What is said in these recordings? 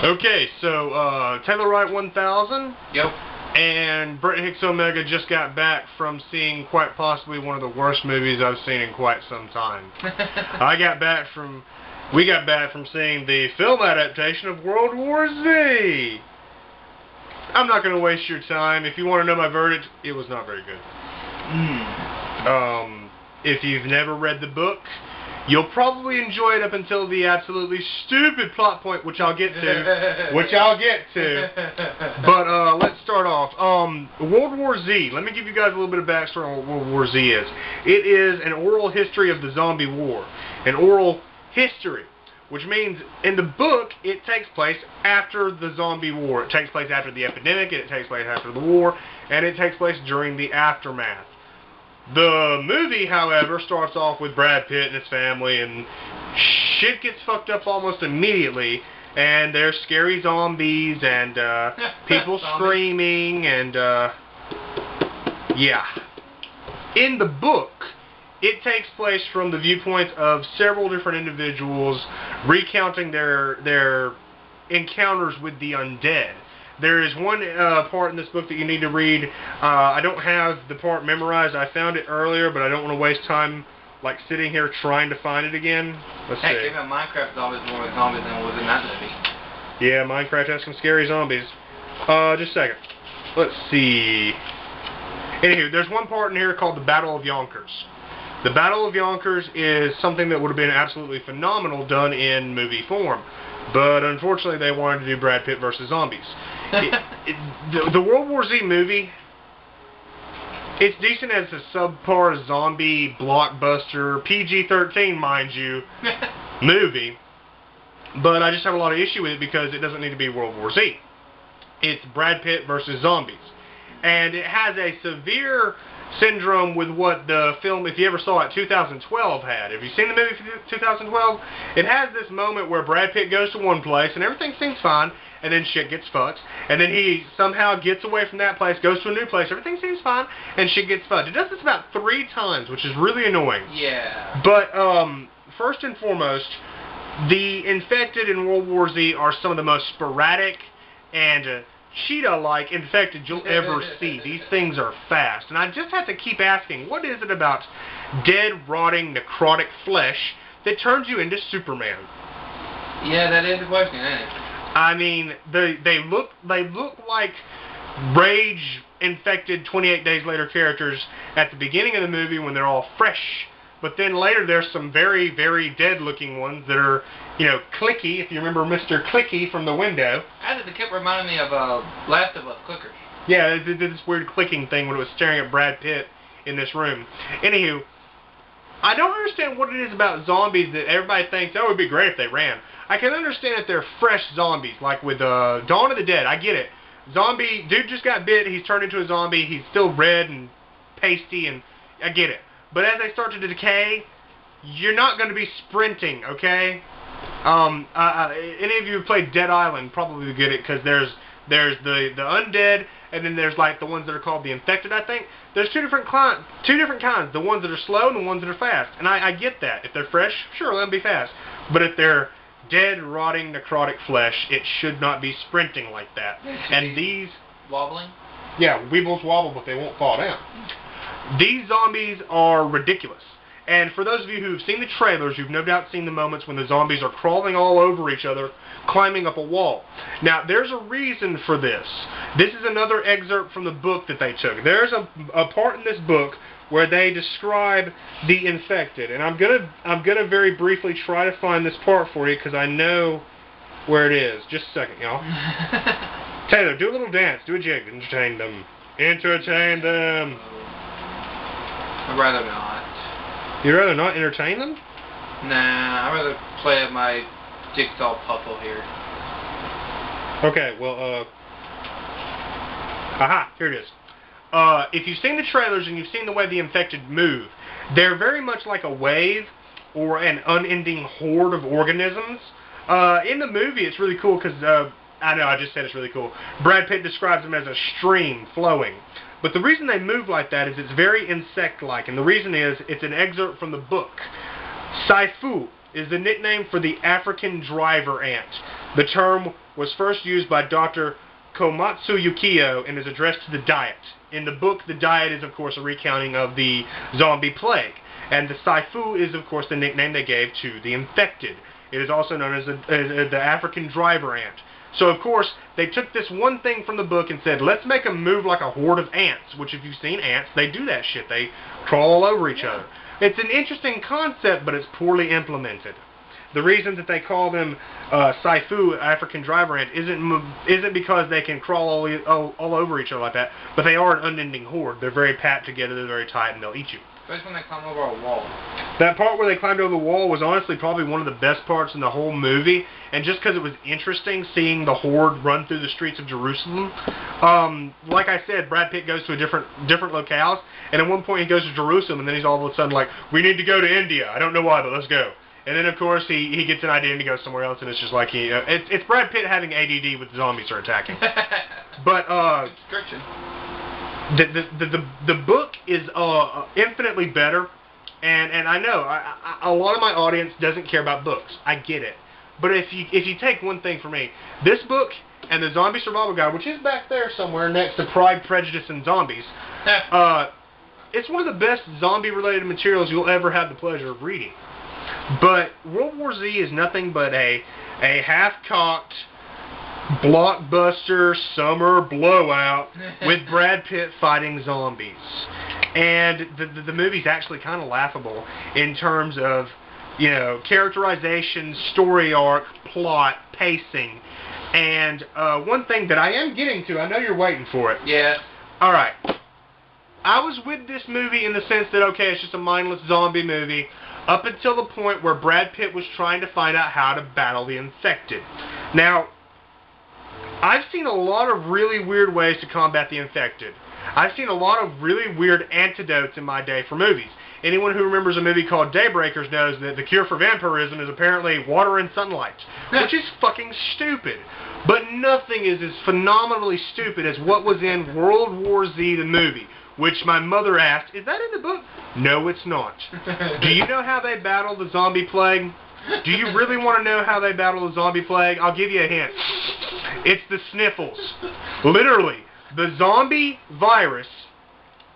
Okay, so Taylor Wright 1000. Yep. And Brett Hicks Omega just got back from seeing quite possibly one of the worst movies I've seen in quite some time. We got back from seeing the film adaptation of World War Z. I'm not going to waste your time. If you want to know my verdict, it was not very good. If you've never read the book, you'll probably enjoy it up until the absolutely stupid plot point, which I'll get to. But let's start off. World War Z. Let me give you guys a little bit of backstory on what World War Z is. It is an oral history of the zombie war. An oral history. Which means, in the book, it takes place after the zombie war. It takes place after the epidemic, it takes place after the war, and it takes place during the aftermath. The movie, however, starts off with Brad Pitt and his family, and shit gets fucked up almost immediately, and there's scary zombies, and people screaming, and yeah. In the book, it takes place from the viewpoints of several different individuals recounting their encounters with the undead. There is one part in this book that you need to read. I don't have the part memorized. I found it earlier, but I don't want to waste time like sitting here trying to find it again. Let's see. Heck, even Minecraft zombies more zombies than was in that movie. Yeah, Minecraft has some scary zombies. Just a second. Let's see. Anywho, there's one part in here called the Battle of Yonkers. The Battle of Yonkers is something that would have been absolutely phenomenal done in movie form. But unfortunately, they wanted to do Brad Pitt versus zombies. The World War Z movie, it's decent as a subpar zombie blockbuster, PG-13, mind you, movie. But I just have a lot of issue with it because it doesn't need to be World War Z. It's Brad Pitt versus zombies. And it has a severe syndrome with what the film, if you ever saw it, 2012 had. Have you seen the movie 2012? It has this moment where Brad Pitt goes to one place and everything seems fine, and then shit gets fucked, and then he somehow gets away from that place, goes to a new place, everything seems fine, and shit gets fucked. It does this about 3 times, which is really annoying. Yeah. But, first and foremost, the infected in World War Z are some of the most sporadic and cheetah-like infected you'll ever see. These things are fast. And I just have to keep asking, what is it about dead, rotting, necrotic flesh that turns you into Superman? Yeah, that is a question, isn't it? I mean, they look like rage-infected 28 Days Later characters at the beginning of the movie when they're all fresh. But then later there's some very, very dead-looking ones that are, you know, Clicky, if you remember Mr. Clicky from The Window. It kept reminding me of Last of Us clickers. Yeah, it did this weird clicking thing when it was staring at Brad Pitt in this room. Anywho, I don't understand what it is about zombies that everybody thinks, oh, it would be great if they ran. I can understand if they're fresh zombies, like with Dawn of the Dead. I get it. Zombie, dude just got bit, he's turned into a zombie, he's still red and pasty, and I get it. But as they start to decay, you're not going to be sprinting, okay? Any of you who played Dead Island probably get it, because there's the undead, and then there's like the ones that are called the infected, I think. There's two different kinds. The ones that are slow and the ones that are fast. And I get that. If they're fresh, sure, let them be fast. But if they're dead, rotting, necrotic flesh, it should not be sprinting like that. And these... Wobbling? Yeah, weebles wobble, but they won't fall down. These zombies are ridiculous. And for those of you who've seen the trailers, you've no doubt seen the moments when the zombies are crawling all over each other, climbing up a wall. Now, there's a reason for this. This is another excerpt from the book that they took. There's a part in this book where they describe the infected. And I'm gonna very briefly try to find this part for you because I know where it is. Just a second, y'all. Taylor, do a little dance. Do a jig. Entertain them. Entertain them. I'd rather not. You'd rather not entertain them? Nah, I'd rather play my jigsaw puzzle here. Okay, well, aha, here it is. If you've seen the trailers and you've seen the way the infected move, they're very much like a wave or an unending horde of organisms. In the movie, it's really cool because, I know, I just said it's really cool. Brad Pitt describes them as a stream flowing. But the reason they move like that is it's very insect-like, and the reason is it's an excerpt from the book. Saifu is the nickname for the African driver ant. The term was first used by Dr. Komatsu Yukio and is addressed to the diet. In the book, the diet is, of course, a recounting of the zombie plague. And the Saifu is, of course, the nickname they gave to the infected. It is also known as the African driver ant. So, of course, they took this one thing from the book and said, let's make them move like a horde of ants, which if you've seen ants, they do that shit. They crawl all over each other. It's an interesting concept, but it's poorly implemented. The reason that they call them Saifu, African driver ant, isn't because they can crawl all over each other like that, but they are an unending horde. They're very packed together, they're very tight, and they'll eat you. Especially when they climb over a wall. That part where they climbed over the wall was honestly probably one of the best parts in the whole movie, and just because it was interesting seeing the horde run through the streets of Jerusalem. Like I said, Brad Pitt goes to a different locales, and at one point he goes to Jerusalem, and then he's all of a sudden like, we need to go to India. I don't know why, but let's go. And then, of course, he gets an idea and he goes somewhere else, and it's just like it's Brad Pitt having ADD with the zombies are attacking. But the book is infinitely better, and I know a lot of my audience doesn't care about books. I get it, but if you take one thing from me, this book and the Zombie Survival Guide, which is back there somewhere next to Pride, Prejudice, and Zombies, it's one of the best zombie-related materials you'll ever have the pleasure of reading. But World War Z is nothing but a half-cocked blockbuster summer blowout with Brad Pitt fighting zombies. And the movie's actually kind of laughable in terms of, you know, characterization, story arc, plot, pacing. And one thing that I am getting to, I know you're waiting for it. Yeah. Alright. I was with this movie in the sense that, okay, it's just a mindless zombie movie, up until the point where Brad Pitt was trying to find out how to battle the infected. Now, I've seen a lot of really weird ways to combat the infected. I've seen a lot of really weird antidotes in my day for movies. Anyone who remembers a movie called Daybreakers knows that the cure for vampirism is apparently water and sunlight, which is fucking stupid. But nothing is as phenomenally stupid as what was in World War Z, the movie, which my mother asked, is that in the book? No, it's not. Do you know how they battle the zombie plague? Do you really want to know how they battle the zombie plague? I'll give you a hint. It's the sniffles. Literally, the zombie virus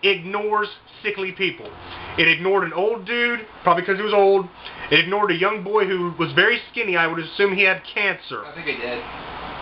ignores sickly people. It ignored an old dude, probably because he was old. It ignored a young boy who was very skinny. I would assume he had cancer. I think he did.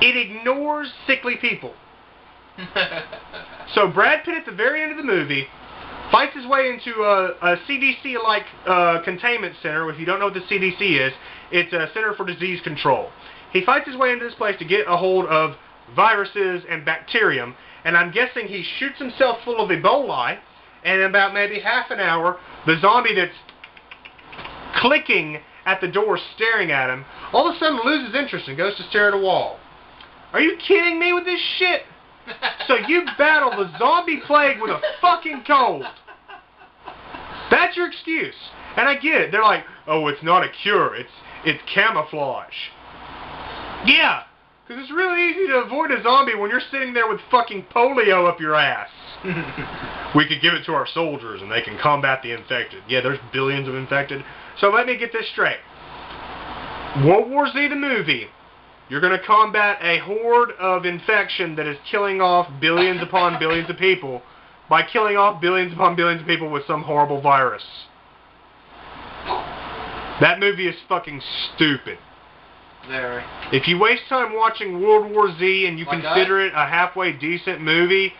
It ignores sickly people. So Brad Pitt at the very end of the movie fights his way into a CDC-like containment center. If you don't know what the CDC is, it's a Center for Disease Control. He fights his way into this place to get a hold of viruses and bacterium, and I'm guessing he shoots himself full of Ebola, and in about maybe half an hour, the zombie that's clicking at the door staring at him, all of a sudden loses interest and goes to stare at a wall. Are you kidding me with this shit? So you battle the zombie plague with a fucking cold. That's your excuse. And I get it. They're like, oh, it's not a cure. It's camouflage. Yeah, because it's really easy to avoid a zombie when you're sitting there with fucking polio up your ass. We could give it to our soldiers and they can combat the infected. Yeah, there's billions of infected. So let me get this straight. World War Z, the movie. You're going to combat a horde of infection that is killing off billions upon billions of people by killing off billions upon billions of people with some horrible virus. That movie is fucking stupid. Very. If you waste time watching World War Z and you consider it a halfway decent movie,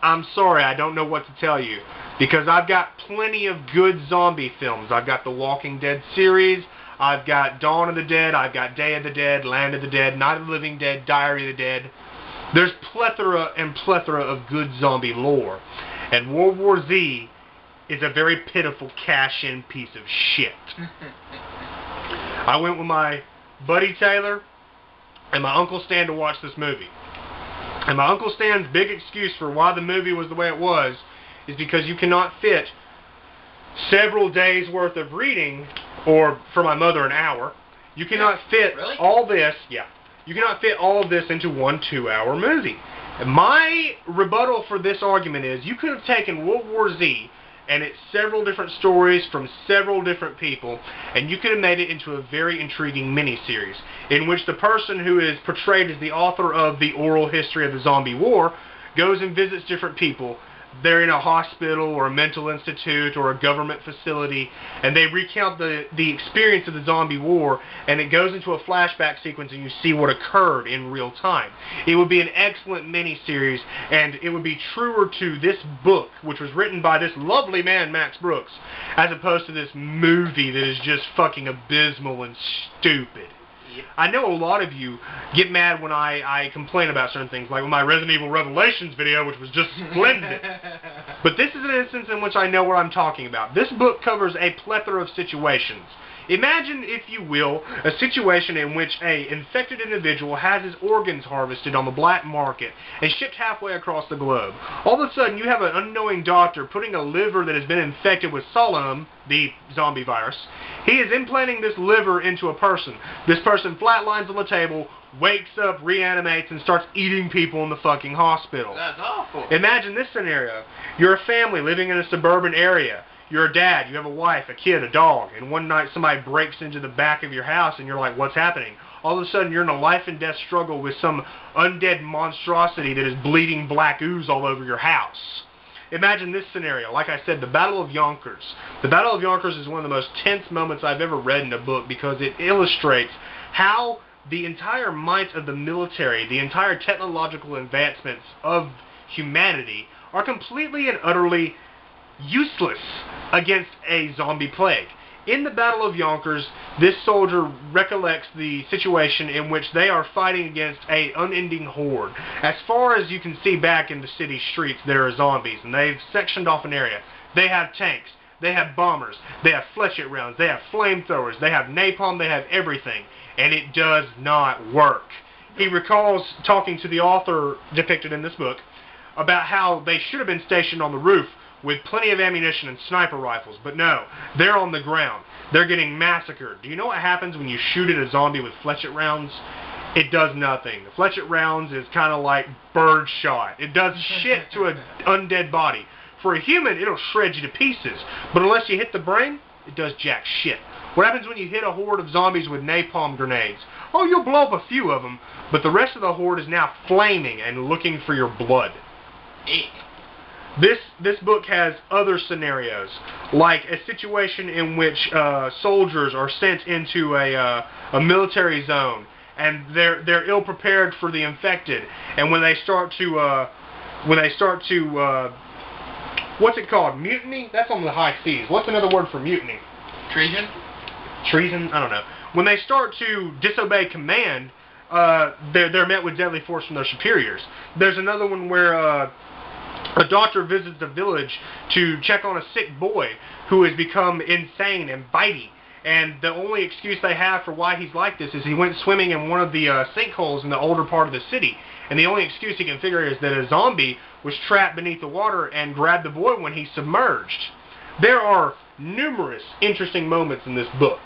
I'm sorry, I don't know what to tell you. Because I've got plenty of good zombie films. I've got the Walking Dead series. I've got Dawn of the Dead, I've got Day of the Dead, Land of the Dead, Night of the Living Dead, Diary of the Dead. There's plethora and plethora of good zombie lore. And World War Z is a very pitiful cash-in piece of shit. I went with my buddy Taylor and my Uncle Stan to watch this movie. And my Uncle Stan's big excuse for why the movie was the way it was is because you cannot fit several days worth of reading, or for my mother an hour. You cannot fit all this, you cannot fit all of this into one 2-hour movie. And my rebuttal for this argument is you could have taken World War Z and it's several different stories from several different people, and you could have made it into a very intriguing miniseries in which the person who is portrayed as the author of the oral history of the zombie war goes and visits different people. They're in a hospital or a mental institute or a government facility, and they recount the experience of the zombie war, and it goes into a flashback sequence and you see what occurred in real time. It would be an excellent miniseries, and it would be truer to this book, which was written by this lovely man, Max Brooks, as opposed to this movie that is just fucking abysmal and stupid. I know a lot of you get mad when I complain about certain things, like with my Resident Evil Revelations video, which was just splendid. But this is an instance in which I know what I'm talking about. This book covers a plethora of situations. Imagine, if you will, a situation in which a infected individual has his organs harvested on the black market and shipped halfway across the globe. All of a sudden, you have an unknowing doctor putting a liver that has been infected with solanum, the zombie virus. He is implanting this liver into a person. This person flatlines on the table, wakes up, reanimates, and starts eating people in the fucking hospital. That's awful. Imagine this scenario. You're a family living in a suburban area. You're a dad, you have a wife, a kid, a dog, and one night somebody breaks into the back of your house and you're like, what's happening? All of a sudden you're in a life and death struggle with some undead monstrosity that is bleeding black ooze all over your house. Imagine this scenario. Like I said, the Battle of Yonkers. The Battle of Yonkers is one of the most tense moments I've ever read in a book because it illustrates how the entire might of the military, the entire technological advancements of humanity are completely and utterly useless against a zombie plague. In the Battle of Yonkers, this soldier recollects the situation in which they are fighting against an unending horde. As far as you can see back in the city streets, there are zombies, and they've sectioned off an area. They have tanks, they have bombers, they have fletchet rounds, they have flamethrowers, they have napalm, they have everything, and it does not work. He recalls talking to the author depicted in this book about how they should have been stationed on the roof with plenty of ammunition and sniper rifles, but no, they're on the ground. They're getting massacred. Do you know what happens when you shoot at a zombie with fletchet rounds? It does nothing. The fletchet rounds is kind of like bird shot. It does shit to an undead body. For a human, it'll shred you to pieces, but unless you hit the brain, it does jack shit. What happens when you hit a horde of zombies with napalm grenades? Oh, you'll blow up a few of them, but the rest of the horde is now flaming and looking for your blood. This book has other scenarios, like a situation in which soldiers are sent into a military zone, and they're ill prepared for the infected, and when they start to what's it called? Mutiny? That's on the high seas. What's another word for mutiny? Treason? Treason? I don't know. When they start to disobey command, they're met with deadly force from their superiors. There's another one where a doctor visits a village to check on a sick boy who has become insane and bitey. And the only excuse they have for why he's like this is he went swimming in one of the sinkholes in the older part of the city. And the only excuse he can figure is that a zombie was trapped beneath the water and grabbed the boy when he submerged. There are numerous interesting moments in this book.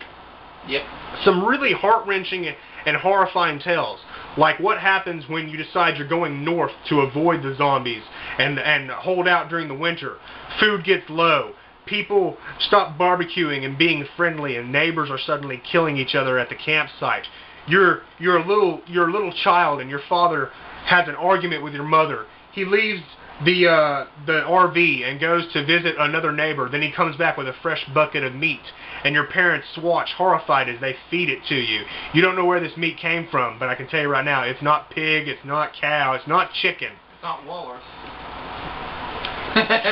Yep. Some really heart-wrenching and horrifying tales, like what happens when you decide you're going north to avoid the zombies and hold out during the winter. Food gets low. People stop barbecuing and being friendly, and neighbors are suddenly killing each other at the campsite. You're a little child, and your father has an argument with your mother. He leaves the RV and goes to visit another neighbor. Then he comes back with a fresh bucket of meat, and your parents watch horrified as they feed it to you. You don't know where this meat came from, but I can tell you right now, it's not pig, it's not cow, it's not chicken. It's not walrus.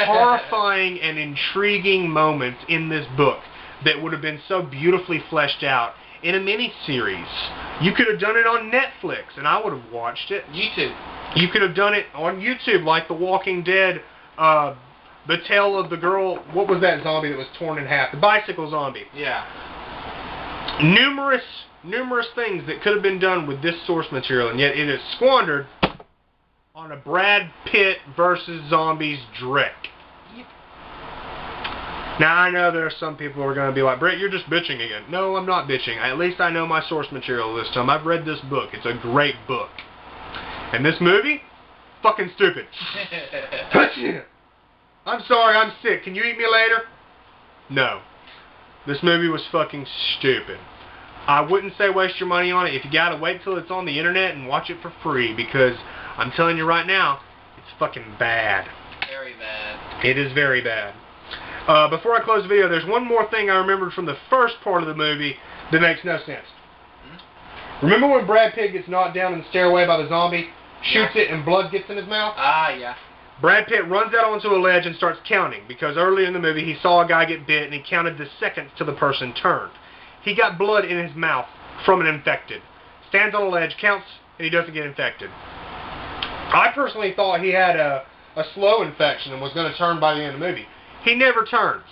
Horrifying and intriguing moments in this book that would have been so beautifully fleshed out in a mini-series. You could have done it on Netflix, and I would have watched it. YouTube. You could have done it on YouTube, like The Walking Dead, the tale of the girl, what was that zombie that was torn in half? The bicycle zombie. Yeah. Numerous things that could have been done with this source material, and yet it is squandered on a Brad Pitt versus zombies dreck. Yep. Now, I know there are some people who are going to be like, Brett, you're just bitching again. No, I'm not bitching. At least I know my source material this time. I've read this book. It's a great book. And this movie? Fucking stupid. I'm sorry, I'm sick. Can you eat me later? No. This movie was fucking stupid. I wouldn't say waste your money on it. If you gotta wait till it's on the internet and watch it for free, because I'm telling you right now, it's fucking bad. Very bad. It is very bad. Before I close the video, there's one more thing I remembered from the first part of the movie that makes no sense. Remember when Brad Pitt gets knocked down in the stairway by the zombie, shoots it, and blood gets in his mouth? Ah, yeah. Brad Pitt runs out onto a ledge and starts counting, because earlier in the movie he saw a guy get bit and he counted the seconds till the person turned. He got blood in his mouth from an infected. Stands on a ledge, counts, and he doesn't get infected. I personally thought he had a slow infection and was going to turn by the end of the movie. He never turns.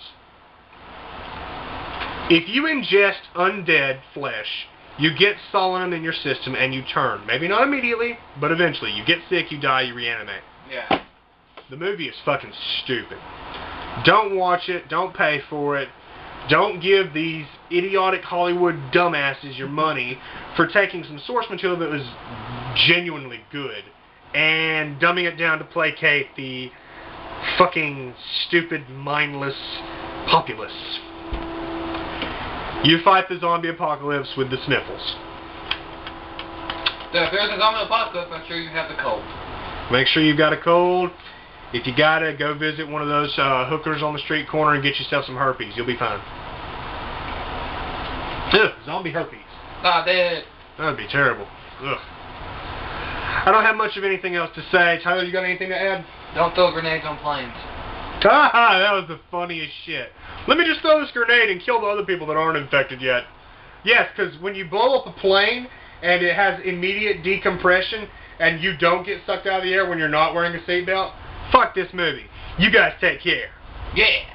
If you ingest undead flesh, you get solanum in your system and you turn. Maybe not immediately, but eventually. You get sick, you die, you reanimate. Yeah. The movie is fucking stupid. Don't watch it. Don't pay for it. Don't give these idiotic Hollywood dumbasses your money for taking some source material that was genuinely good and dumbing it down to placate the fucking stupid, mindless populace. You fight the zombie apocalypse with the sniffles. So if there's a zombie apocalypse, make sure you have the cold. Make sure you've got a cold. If you got it, go visit one of those hookers on the street corner and get yourself some herpes. You'll be fine. Ugh, zombie herpes. Not dead. That would be terrible. Ugh. I don't have much of anything else to say. Tyler, you got anything to add? Don't throw grenades on planes. Ah, that was the funniest shit. Let me just throw this grenade and kill the other people that aren't infected yet. Yes, because when you blow up a plane and it has immediate decompression and you don't get sucked out of the air when you're not wearing a seatbelt, fuck this movie. You guys take care. Yeah.